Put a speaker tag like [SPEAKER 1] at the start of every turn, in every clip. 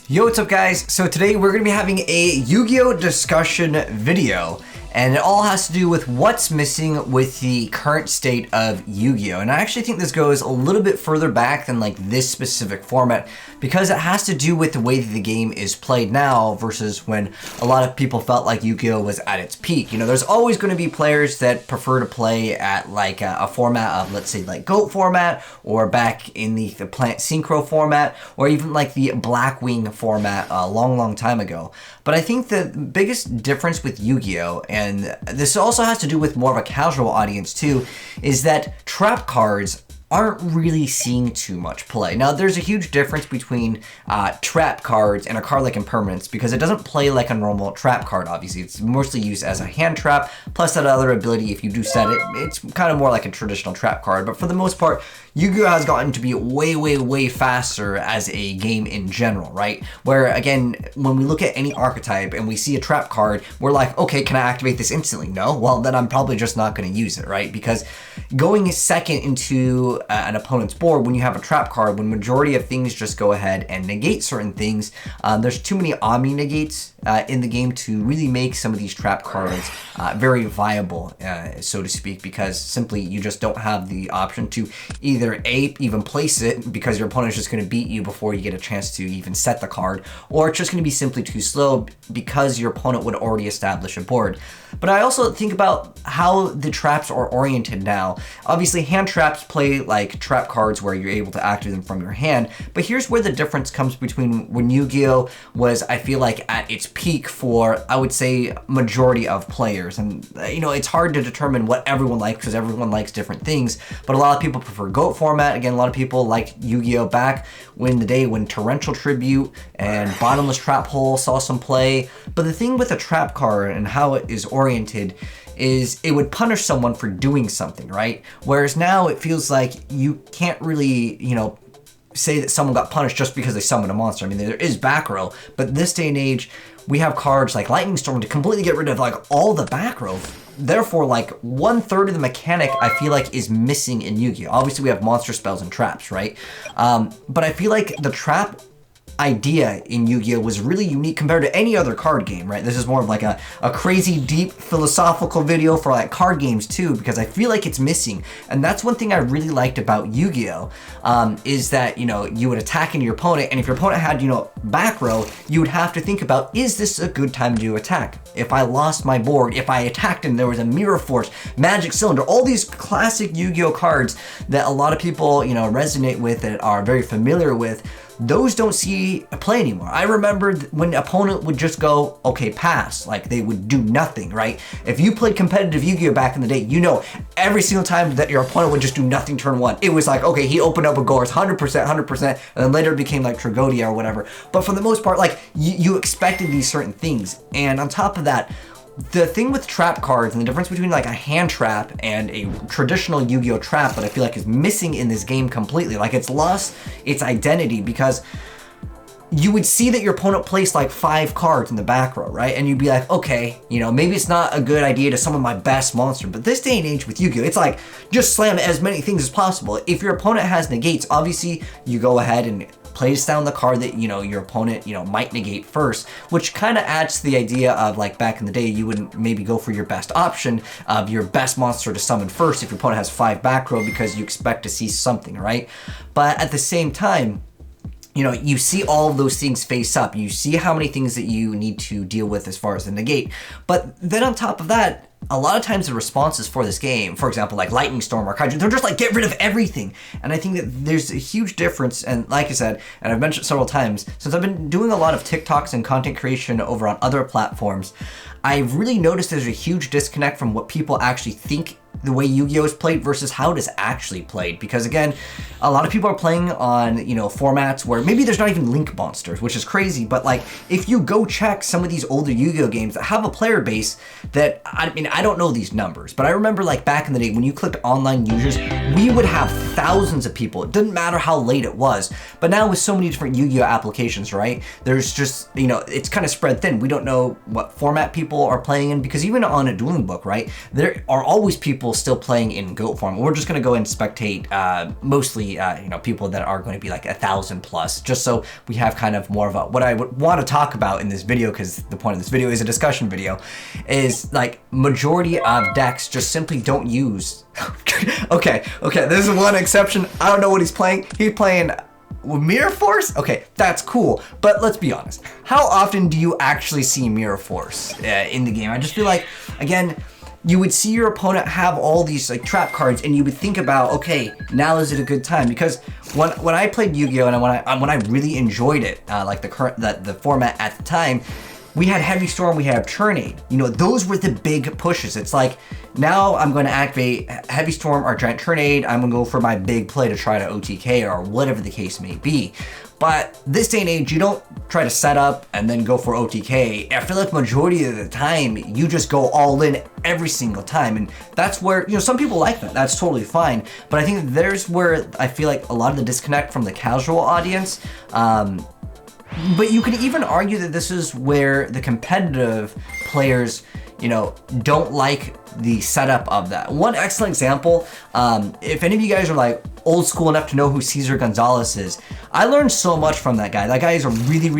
[SPEAKER 1] Yo, what's up guys? So today we're going to be having a Yu-Gi-Oh discussion video, and it all has to do with what's missing with the current state of Yu-Gi-Oh! And I actually think this goes a little bit further back than like this specific format, because it has to do with the way that the game is played now versus when a lot of people felt like Yu-Gi-Oh! Was at its peak. You know, there's always going to be players that prefer to play at like a format of, let's say, like GOAT format, or back in the Plant Synchro format, or even like the Blackwing format a long time ago. But I think the biggest difference with Yu-Gi-Oh! And this also has to do with more of a casual audience too, is that trap cards aren't really seeing too much play. Now, there's a huge difference between trap cards and a card like Impermanence, because it doesn't play like a normal trap card, obviously. It's mostly used as a hand trap, plus that other ability, if you do set it, it's kind of more like a traditional trap card. But for the most part, Yu-Gi-Oh! Has gotten to be way faster as a game in general, right? Where, again, when we look at any archetype and we see a trap card, we're like, okay, can I activate this instantly? No? Well, then I'm probably just not going to use it, right? Because going second into an opponent's board when you have a trap card, when majority of things just go ahead and negate certain things, there's too many omni negates in the game to really make some of these trap cards very viable, so to speak, because simply you just don't have the option to either even place it, because your opponent's just going to beat you before you get a chance to even set the card, or it's just going to be simply too slow because your opponent would already establish a board. But I also think about how the traps are oriented now. Obviously, hand traps play like trap cards where you're able to activate them from your hand, but here's where the difference comes between when Yu-Gi-Oh! Was, I feel like, at its peak for, I would say, majority of players. And, you know, it's hard to determine what everyone likes because everyone likes different things, but a lot of people prefer GOAT format. Again, a lot of people liked Yu-Gi-Oh! Back when the day when Torrential Tribute and Bottomless Trap Hole saw some play. But the thing with a trap card and how it is oriented is it would punish someone for doing something, right? Whereas now it feels like you can't really, you know, say that someone got punished just because they summoned a monster. I mean, there is back row, but this day and age, we have cards like Lightning Storm to completely get rid of like all the back row. Therefore, like 1/3 of the mechanic I feel like is missing in Yu-Gi-Oh! Obviously, we have monster spells and traps, right? But I feel like the trap idea in Yu-Gi-Oh! Was really unique compared to any other card game, right? This is more of like a crazy deep philosophical video for like card games too, because I feel like it's missing. And that's one thing I really liked about Yu-Gi-Oh! Is that, you know, you would attack into your opponent, and if your opponent had, you know, back row, you would have to think about, is this a good time to attack? If I lost my board, if I attacked and there was a Mirror Force, Magic Cylinder, all these classic Yu-Gi-Oh! Cards that a lot of people, you know, resonate with and are very familiar with, those don't see a play anymore. I remember when the opponent would just go, okay, pass. Like, they would do nothing, right? If you played competitive Yu-Gi-Oh! Back in the day, you know, every single time that your opponent would just do nothing turn one, it was like, okay, he opened up a Gorz, 100%, and then later it became like Tragodia or whatever. But for the most part, like, you expected these certain things. And on top of that, the thing with trap cards and the difference between like a hand trap and a traditional Yu-Gi-Oh! Trap that I feel like is missing in this game completely, like it's lost its identity, because you would see that your opponent placed like 5 cards in the back row, right? And you'd be like, okay, you know, maybe it's not a good idea to summon my best monster, but this day and age with Yu-Gi-Oh! It's like, just slam as many things as possible. If your opponent has negates, obviously you go ahead and plays down the card that, you know, your opponent, you know, might negate first, which kind of adds to the idea of like back in the day, you wouldn't maybe go for your best option of your best monster to summon first if your opponent has 5 back row, because you expect to see something, right? But at the same time, you know, you see all of those things face up. You see how many things that you need to deal with as far as the negate. But then on top of that, a lot of times the responses for this game, for example, like Lightning Storm or Kaiju, they're just like, get rid of everything. And I think that there's a huge difference, and like I said, and I've mentioned several times, since I've been doing a lot of TikToks and content creation over on other platforms, I've really noticed there's a huge disconnect from what people actually think the way Yu-Gi-Oh! Is played versus how it is actually played. Because again, a lot of people are playing on, you know, formats where maybe there's not even link monsters, which is crazy. But like, if you go check some of these older Yu-Gi-Oh! Games that have a player base that, I mean, I don't know these numbers, but I remember like back in the day when you clicked online users, we would have thousands of people. It didn't matter how late it was. But now with so many different Yu-Gi-Oh! Applications, right? There's just, you know, it's kind of spread thin. We don't know what format people are playing in, because even on a Dueling Book, right? There are always people people still playing in GOAT form. We're just gonna go and spectate mostly you know, people that are going to be like 1,000 plus, just so we have kind of more of a, what I would want to talk about in this video, because the point of this video is a discussion video, is like majority of decks just simply don't use okay, there's one exception. I don't know what he's playing. He's playing Mirror Force? Okay, that's cool. But let's be honest. How often do you actually see Mirror Force in the game? I just feel like, again, you would see your opponent have all these like trap cards, and you would think about, okay, now is it a good time? Because when I played Yu-Gi-Oh, and when I really enjoyed it, like the format at the time, we had Heavy Storm, we had Turnade. You know, those were the big pushes. It's like, now I'm going to activate Heavy Storm or Giant Turnade. I'm going to go for my big play to try to OTK or whatever the case may be. But this day and age, you don't try to set up and then go for OTK. I feel like majority of the time, you just go all in every single time. And that's where, you know, some people like that. That's totally fine. But I think there's where I feel like a lot of the disconnect from the casual audience. But you can even argue that this is where the competitive players, you know, don't like the setup of that. One excellent example, if any of you guys are like old school enough to know who Cesar Gonzalez is, I learned so much from that guy. That guy is a really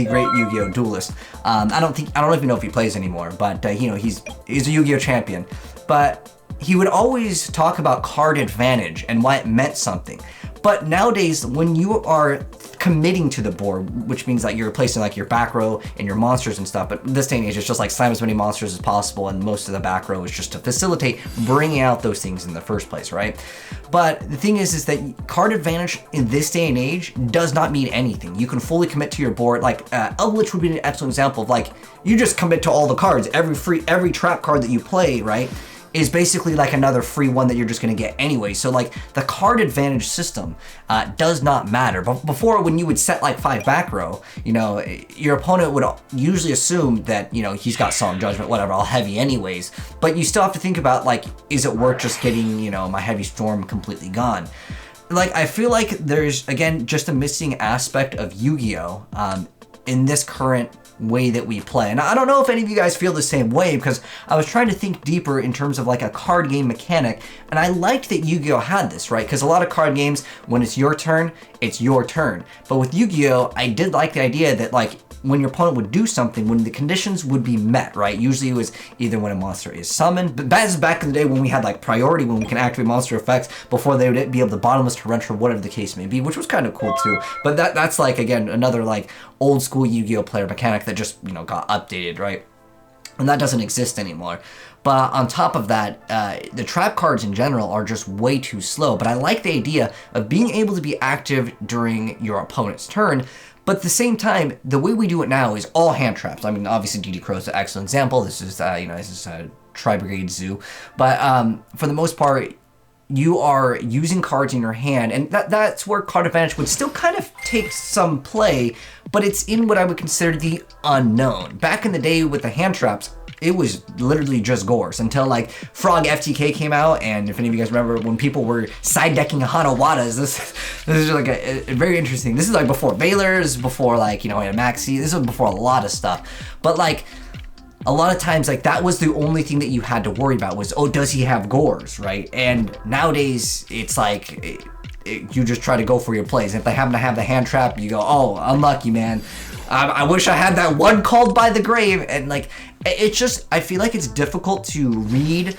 [SPEAKER 1] great Yu-Gi-Oh duelist. I don't even know if he plays anymore, but you know, he's a Yu-Gi-Oh champion. But he would always talk about card advantage and why it meant something. But nowadays, when you are committing to the board, which means that you're replacing like your back row and your monsters and stuff, but this day and age, it's just like slam as many monsters as possible, and most of the back row is just to facilitate bringing out those things in the first place, right? But the thing is that card advantage in this day and age does not mean anything. You can fully commit to your board. Like Eldritch would be an excellent example of, like, you just commit to all the cards. Every trap card that you play, right, is basically like another free one that you're just gonna get anyway. So like the card advantage system does not matter. But before, when you would set like 5 back row, you know, your opponent would usually assume that, you know, he's got Solemn Judgment, whatever, I'll heavy anyways. But you still have to think about, like, is it worth just getting, you know, my Heavy Storm completely gone? Like, I feel like there's, again, just a missing aspect of Yu-Gi-Oh! In this current way that we play. And I don't know if any of you guys feel the same way, because I was trying to think deeper in terms of like a card game mechanic, and I liked that Yu-Gi-Oh had this, right? Because a lot of card games, when it's your turn, it's your turn. But with Yu-Gi-Oh, I did like the idea that, like, when your opponent would do something, when the conditions would be met, right? Usually it was either when a monster is summoned, but that is back in the day when we had like priority, when we can activate monster effects before they would be able to bottomless torrential, whatever the case may be, which was kind of cool too. But that's like, again, another like old school Yu-Gi-Oh player mechanic that just, you know, got updated, right? And that doesn't exist anymore. But on top of that, the trap cards in general are just way too slow. But I like the idea of being able to be active during your opponent's turn. But at the same time, the way we do it now is all hand traps. I mean, obviously DD Crow is an excellent example. This is, you know, this is Tri-Brigade Zoo. But for the most part, you are using cards in your hand, and that's where card advantage would still kind of take some play, but it's in what I would consider the unknown. Back in the day with the hand traps, it was literally just Gores until like Frog FTK came out. And if any of you guys remember when people were side decking Hanawadas, this is like a very interesting. This is like before Baylor's, before like, you know, Maxi. This was before a lot of stuff. But like a lot of times, like, that was the only thing that you had to worry about was, oh, does he have Gores, right? And nowadays it's like you just try to go for your plays. If they happen to have the hand trap, you go, oh, unlucky, man. I wish I had that one called by the grave. And like, it's just, I feel like it's difficult to read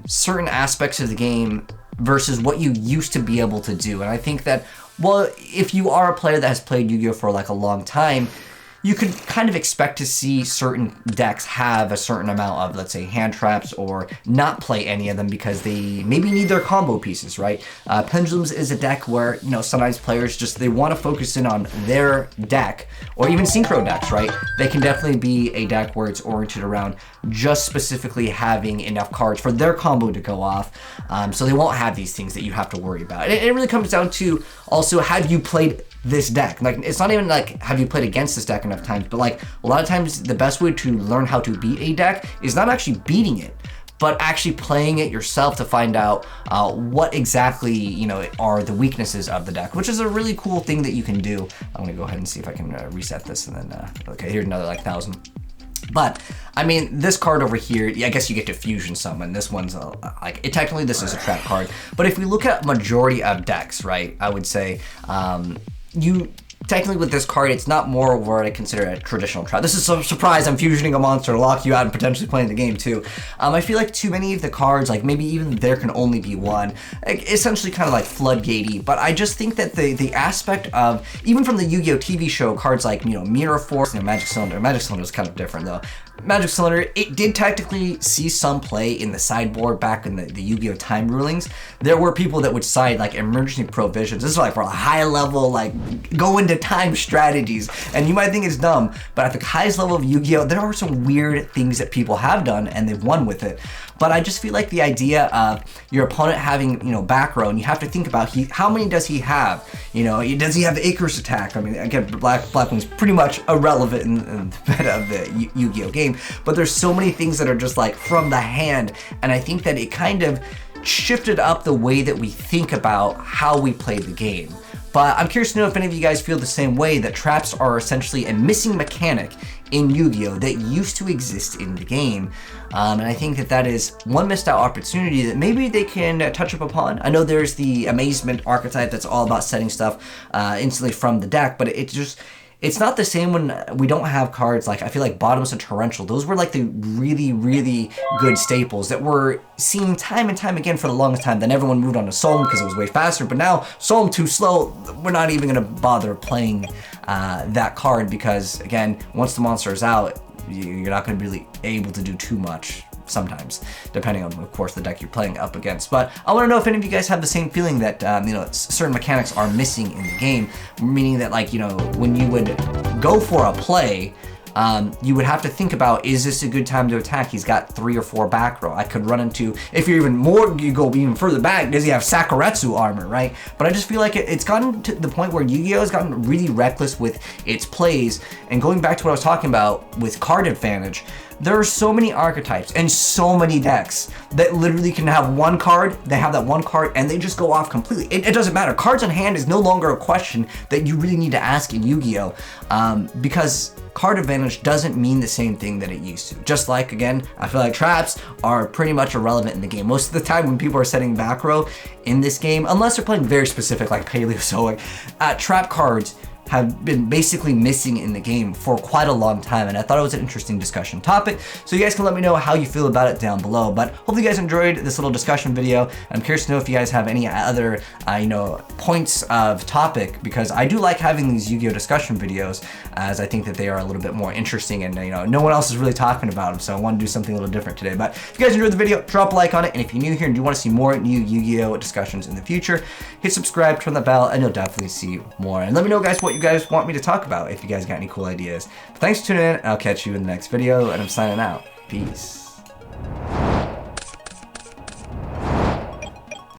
[SPEAKER 1] certain aspects of the game versus what you used to be able to do. And I think that, well, if you are a player that has played Yu-Gi-Oh for like a long time, you could kind of expect to see certain decks have a certain amount of, let's say, hand traps, or not play any of them because they maybe need their combo pieces, right? Pendulums is a deck where, you know, sometimes players just, they want to focus in on their deck, or even synchro decks, right? They can definitely be a deck where it's oriented around just specifically having enough cards for their combo to go off, so they won't have these things that you have to worry about. And it really comes down to also, have you played this deck? Like, it's not even like, have you played against this deck enough times, but like, a lot of times the best way to learn how to beat a deck is not actually beating it, but actually playing it yourself to find out what exactly, you know, are the weaknesses of the deck, which is a really cool thing that you can do. I'm gonna go ahead and see if I can reset this, and then, okay, here's another like 1,000. But I mean, this card over here, I guess you get to fusion summon. This one's technically this is a trap card. But if we look at majority of decks, right, I would say technically with this card, it's not more what I consider a traditional trap. This is a surprise. I'm fusioning a monster to lock you out and potentially playing the game too. I feel like too many of the cards, like maybe even there can only be one, essentially kind of like floodgatey. But I just think that the aspect of, even from the Yu-Gi-Oh TV show, cards like, you know, Mirror Force and Magic Cylinder. Magic Cylinder is kind of different though. Magic Cylinder, it did technically see some play in the sideboard back in the Yu-Gi-Oh time rulings. There were people that would side like emergency provisions. This is like for a high level, like go into time strategies. And you might think it's dumb, but at the highest level of Yu-Gi-Oh, there are some weird things that people have done and they've won with it. But I just feel like the idea of your opponent having, you know, back row, and you have to think about how many does he have? You know, does he have Icarus attack? I mean, again, Blackwing's pretty much irrelevant in the meta of the Yu-Gi-Oh game, but there's so many things that are just like from the hand, and I think that it kind of shifted up the way that we think about how we play the game. But I'm curious to know if any of you guys feel the same way, that traps are essentially a missing mechanic in Yu-Gi-Oh that used to exist in the game. And I think that that is one missed out opportunity that maybe they can touch up upon. I know there's the Amazement archetype that's all about setting stuff instantly from the deck, but it's not the same when we don't have cards like, I feel like Bottomless and Torrential. Those were like the really, really good staples that were seen time and time again for the longest time. Then everyone moved on to Solemn because it was way faster, but now Solemn too slow. We're not even gonna bother playing that card because, again, once the monster is out, you're not gonna be really able to do too much sometimes, depending on, of course, the deck you're playing up against. But I want to know if any of you guys have the same feeling that, you know, certain mechanics are missing in the game, meaning that, like, you know, when you would go for a play, you would have to think about, is this a good time to attack? He's got 3 or 4 back row. I could run into, if you're even more, you go even further back, does he have Sakuretsu armor, right? But I just feel like it's gotten to the point where Yu-Gi-Oh has gotten really reckless with its plays. And going back to what I was talking about with card advantage, there are so many archetypes and so many decks that literally can have one card, they have that one card, and they just go off completely. It doesn't matter. Cards in hand is no longer a question that you really need to ask in Yu-Gi-Oh! Because card advantage doesn't mean the same thing that it used to. Just like, again, I feel like traps are pretty much irrelevant in the game. Most of the time when people are setting back row in this game, unless they're playing very specific like Paleozoic, trap cards have been basically missing in the game for quite a long time, and I thought it was an interesting discussion topic. So you guys can let me know how you feel about it down below. But hopefully you guys enjoyed this little discussion video. I'm curious to know if you guys have any other you know, points of topic, because I do like having these Yu-Gi-Oh discussion videos, as I think that they are a little bit more interesting, and you know, no one else is really talking about them, so I want to do something a little different today. But if you guys enjoyed the video, drop a like on it, and if you're new here and do want to see more new Yu-Gi-Oh discussions in the future, hit subscribe, turn the bell, and you'll definitely see more. And let me know, guys, what you guys want me to talk about if you guys got any cool ideas. But thanks for tuning in, and I'll catch you in the next video, and I'm signing out. Peace.